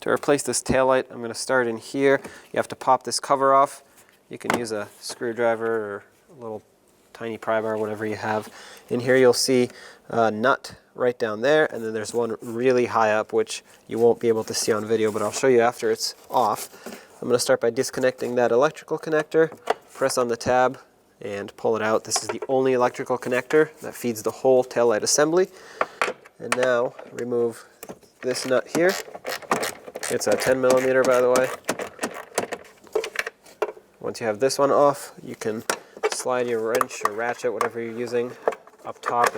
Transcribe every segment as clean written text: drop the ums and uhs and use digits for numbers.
To replace this taillight, I'm going to start in here. You have to pop this cover off. You can use a screwdriver or a little tiny pry bar, whatever you have. In here you'll see a nut right down there, and then there's one really high up which you won't be able to see on video, but I'll show you after it's off. I'm going to start by disconnecting that electrical connector, press on the tab, and pull it out. This is the only electrical connector that feeds the whole taillight assembly. And now remove this nut here. It's a 10 millimeter, by the way. Once you have this one off, you can slide your wrench or ratchet, whatever you're using, up top.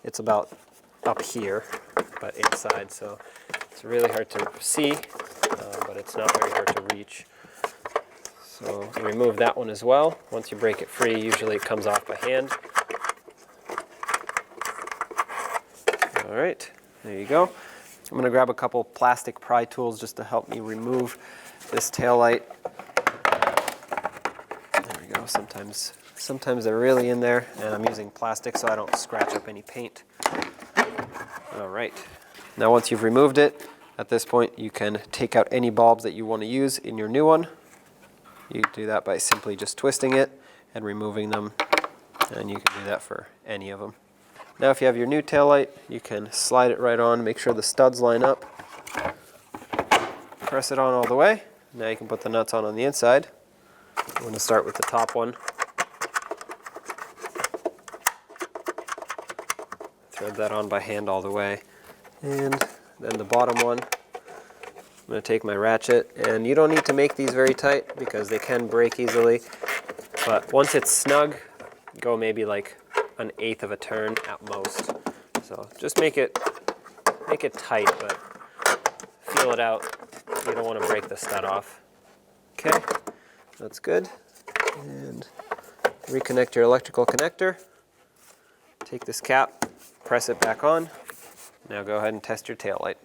It's about up here, but inside, so it's really hard to see, but it's not very hard to reach. So remove that one as well. Once you break it free, usually it comes off by hand. All right, there you go. I'm going to grab a couple plastic pry tools just to help me remove this taillight. There we go. Sometimes they're really in there, and I'm using plastic so I don't scratch up any paint. All right. Now once you've removed it, at this point you can take out any bulbs that you want to use in your new one. You do that by simply just twisting it and removing them, and you can do that for any of them. Now if you have your new taillight, you can slide it right on, make sure the studs line up, press it on all the way. Now you can put the nuts on the inside. I'm going to start with the top one. Thread that on by hand all the way. And then the bottom one, I'm going to take my ratchet, and you don't need to make these very tight because they can break easily. But once it's snug, go maybe like 1/8 of a turn at most. So just make it tight, but feel it out. You don't want to break the stud off. Okay, that's good. And reconnect your electrical connector. Take this cap, press it back on. Now go ahead and test your taillight.